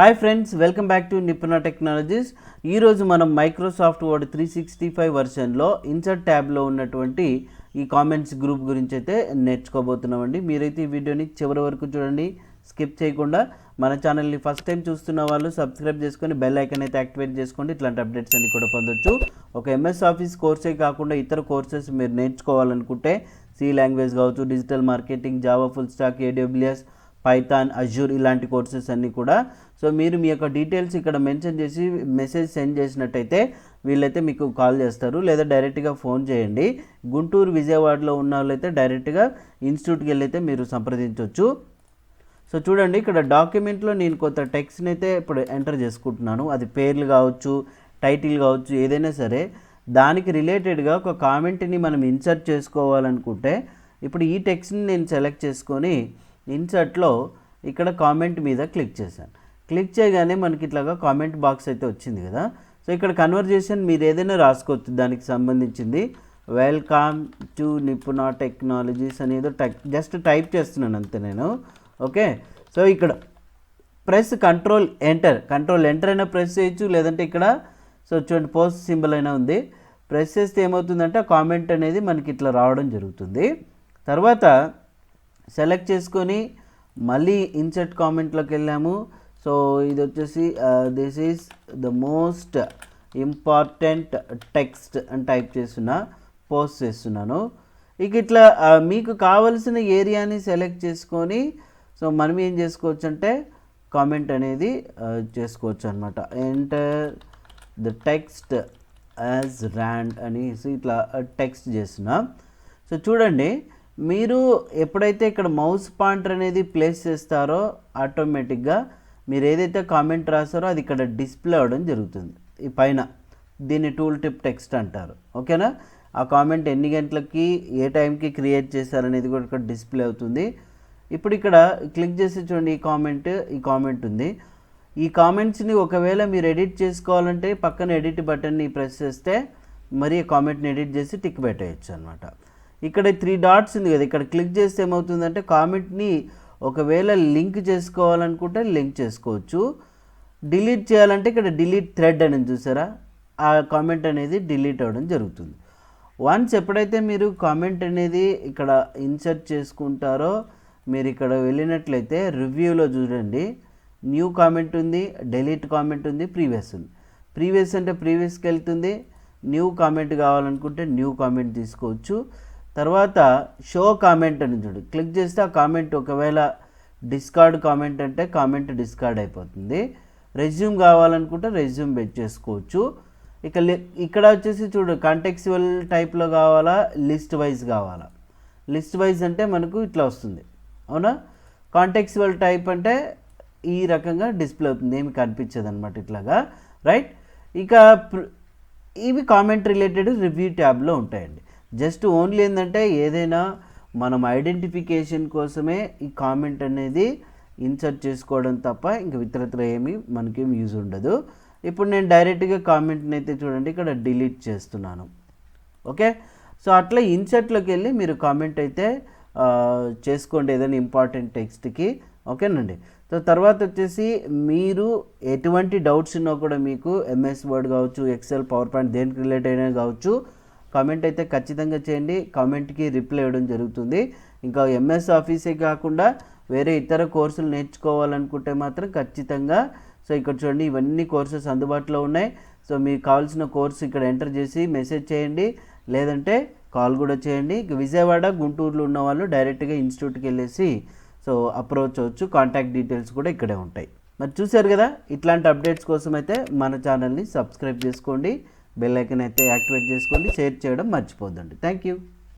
Hi friends, welcome back to Nipuna technologies. ఈరోజు మనం Microsoft word 365 వర్షన్లో insert ట్యాబ్లో ఉన్నటువంటి ఈ కామెంట్స్ గ్రూప్ గురించి అయితే నేర్చుకోబోతున్నామండి. మీరైతే ఈ వీడియోని చివరి వరకు చూడండి, స్కిప్ చేయకుండా. మన ఛానల్ని ఫస్ట్ టైం చూస్తున్న వాళ్ళు సబ్స్క్రైబ్ చేసుకొని బెల్ ఐకాన్ అయితే యాక్టివేట్ చేసుకోండి. ఇట్లాంటి అప్డేట్స్ అన్ని కూడా పొందొచ్చు. ఒక ఎంఎస్ ఆఫీస్ కోర్సే కాకుండా ఇతర కోర్సెస్ మీరు నేర్చుకోవాలనుకుంటే సి లాంగ్వేజ్ కావచ్చు, digital marketing, Java full stock, AWS, Python, Azure ఇలాంటి కోర్సెస్ అన్నీ కూడా. సో మీరు మీ యొక్క డీటెయిల్స్ ఇక్కడ మెన్షన్ చేసి మెసేజ్ సెండ్ చేసినట్టయితే వీళ్ళైతే మీకు కాల్ చేస్తారు, లేదా డైరెక్ట్గా ఫోన్ చేయండి. గుంటూరు, విజయవాడలో ఉన్న వాళ్ళైతే డైరెక్ట్గా ఇన్స్టిట్యూట్కి వెళ్ళైతే మీరు సంప్రదించవచ్చు. సో చూడండి, ఇక్కడ డాక్యుమెంట్లో నేను కొంత టెక్స్ట్ని అయితే ఇప్పుడు ఎంటర్ చేసుకుంటున్నాను. అది పేర్లు కావచ్చు, టైటిల్ కావచ్చు, ఏదైనా సరే దానికి రిలేటెడ్గా ఒక కామెంట్ని మనం ఇన్సర్ట్ చేసుకోవాలనుకుంటే ఇప్పుడు ఈ టెక్స్ట్ని నేను సెలెక్ట్ చేసుకొని ఇన్సర్ట్లో ఇక్కడ కామెంట్ మీద క్లిక్ చేశాను. క్లిక్ చేయగానే మనకి ఇట్లాగా కామెంట్ బాక్స్ అయితే వచ్చింది కదా. సో ఇక్కడ కన్వర్జేషన్ మీరు ఏదైనా రాసుకోవచ్చు దానికి సంబంధించింది. వెల్కమ్ టు నిపుణ టెక్నాలజీస్ అనేది జస్ట్ టైప్ చేస్తున్నాను అంతే నేను. ఓకే, సో ఇక్కడ ప్రెస్ కంట్రోల్ ఎంటర్ అయినా ప్రెస్ చేయొచ్చు, లేదంటే ఇక్కడ సో చూడండి పోస్ట్ సింబల్ అయినా ఉంది. ప్రెస్ చేస్తే ఏమవుతుందంటే ఆ కామెంట్ అనేది మనకి ఇట్లా రావడం జరుగుతుంది. తర్వాత సెలెక్ట్ చేసుకొని మళ్ళీ ఇన్సర్ట్ కామెంట్లోకి వెళ్ళాము. సో ఇది వచ్చేసి this is the most important text అని టైప్ చేస్తున్నా, పోస్ట్ చేస్తున్నాను. ఇక ఇట్లా మీకు కావలసిన ఏరియాని సెలెక్ట్ చేసుకొని సో మనం ఏం చేసుకోవచ్చు అంటే కామెంట్ అనేది చేసుకోవచ్చు అనమాట. Enter the text as rand అనేసి ఇట్లా టెక్స్ట్ చేస్తున్నా. సో చూడండి, మీరు ఎప్పుడైతే ఇక్కడ మౌస్ పాయింటర్ అనేది ప్లేస్ చేస్తారో ఆటోమేటిక్గా మీరు ఏదైతే కామెంట్ రాస్తారో అది ఇక్కడ డిస్ప్లే అవ్వడం జరుగుతుంది ఈ పైన. దీన్ని టూల్ టిప్ టెక్స్ట్ అంటారు. ఓకేనా, ఆ కామెంట్ ఎన్ని గంటలకి ఏ టైంకి క్రియేట్ చేశారనేది కూడా ఇక్కడ డిస్ప్లే అవుతుంది. ఇప్పుడు ఇక్కడ క్లిక్ చేసి చూడండి, ఈ కామెంట్ ఉంది. ఈ కామెంట్స్ని ఒకవేళ మీరు ఎడిట్ చేసుకోవాలంటే పక్కన ఎడిట్ బటన్ని ప్రెస్ చేస్తే మరి కామెంట్ని ఎడిట్ చేసి టిక్ పెట్టేయచ్చు అనమాట. ఇక్కడ 3 డాట్స్ ఉంది కదా, ఇక్కడ క్లిక్ చేస్తే ఏమవుతుందంటే కామెంట్ని ఒకవేళ లింక్ చేసుకోవాలనుకుంటే లింక్ చేసుకోవచ్చు. డిలీట్ చేయాలంటే ఇక్కడ డిలీట్ థ్రెడ్ అని చూసారా, ఆ కామెంట్ అనేది డిలీట్ అవ్వడం జరుగుతుంది. వన్స్ ఎప్పుడైతే మీరు కామెంట్ అనేది ఇక్కడ ఇన్సర్ట్ చేసుకుంటారో మీరు ఇక్కడ వెళ్ళినట్లయితే రివ్యూలో చూడండి, న్యూ కామెంట్ ఉంది, డిలీట్ కామెంట్ ఉంది, ప్రీవియస్ ఉంది. ప్రీవియస్ అంటే ప్రీవియస్కి వెళ్తుంది, న్యూ కామెంట్ కావాలనుకుంటే న్యూ కామెంట్ తీసుకోవచ్చు. తర్వాత షో కామెంట్ అని చూడు, క్లిక్ చేస్తే ఆ కామెంట్ ఒకవేళ డిస్కార్డ్ కామెంట్ అంటే కామెంట్ డిస్కార్డ్ అయిపోతుంది. రెజ్యూమ్ కావాలనుకుంటే రెజ్యూమ్ బెట్ చేసుకోవచ్చు. ఇక్కడ వచ్చేసి చూడు, కాంటెక్చువల్ టైప్లో కావాలా, లిస్ట్ వైజ్ కావాలా. లిస్ట్ వైజ్ అంటే మనకు ఇట్లా వస్తుంది, అవునా. కాంటెక్చువల్ టైప్ అంటే ఈ రకంగా డిస్ప్లే అవుతుంది, ఏమి కనిపించదు అనమాట ఇట్లాగా, రైట్. ఇక ఇవి కామెంట్ రిలేటెడ్ రివ్యూ ట్యాబ్లో ఉంటాయండి. జస్ట్ ఓన్లీ ఏంటంటే ఏదైనా మనం ఐడెంటిఫికేషన్ కోసమే ఈ కామెంట్ అనేది ఇన్సర్ట్ చేసుకోవడం తప్ప ఇంక ఇతరత్ర ఏమీ మనకేం యూజ్ ఉండదు. ఇప్పుడు నేను డైరెక్ట్గా కామెంట్ని అయితే చూడండి ఇక్కడ డిలీట్ చేస్తున్నాను. ఓకే, సో అట్లా ఇన్సర్ట్లోకి వెళ్ళి మీరు కామెంట్ అయితే చేసుకోండి ఏదైనా ఇంపార్టెంట్ టెక్స్ట్కి. ఓకేనండి. సో తర్వాత వచ్చేసి మీరు ఎటువంటి డౌట్స్ ఉన్నా కూడా మీకు ఎంఎస్ వర్డ్ కావచ్చు, ఎక్సెల్, పవర్ పాయింట్ దేనికి రిలేటెడ్ అయినా కావచ్చు, కామెంట్ అయితే ఖచ్చితంగా చేయండి. కామెంట్కి రిప్లై ఇవ్వడం జరుగుతుంది. ఇంకా ఎంఎస్ ఆఫీసే కాకుండా వేరే ఇతర కోర్సులు నేర్చుకోవాలనుకుంటే మాత్రం ఖచ్చితంగా సో ఇక్కడ చూడండి ఇవన్నీ కోర్సెస్ అందుబాటులో ఉన్నాయి. సో మీకు కావాల్సిన కోర్సు ఇక్కడ ఎంటర్ చేసి మెసేజ్ చేయండి, లేదంటే కాల్ కూడా చేయండి. విజయవాడ, గుంటూరులో ఉన్న వాళ్ళు డైరెక్ట్గా ఇన్స్టిట్యూట్కి వెళ్ళేసి సో అప్రోచ్ అవ్వచ్చు. కాంటాక్ట్ డీటెయిల్స్ కూడా ఇక్కడే ఉంటాయి. మరి చూశారు కదా, ఇట్లాంటి అప్డేట్స్ కోసం అయితే మన ఛానల్ని సబ్స్క్రైబ్ చేసుకోండి, బెల్ ఐకాన్ అయితే యాక్టివేట్ చేసుకోండి, షేర్ చేయడం మర్చిపోద్దండి. Thank you.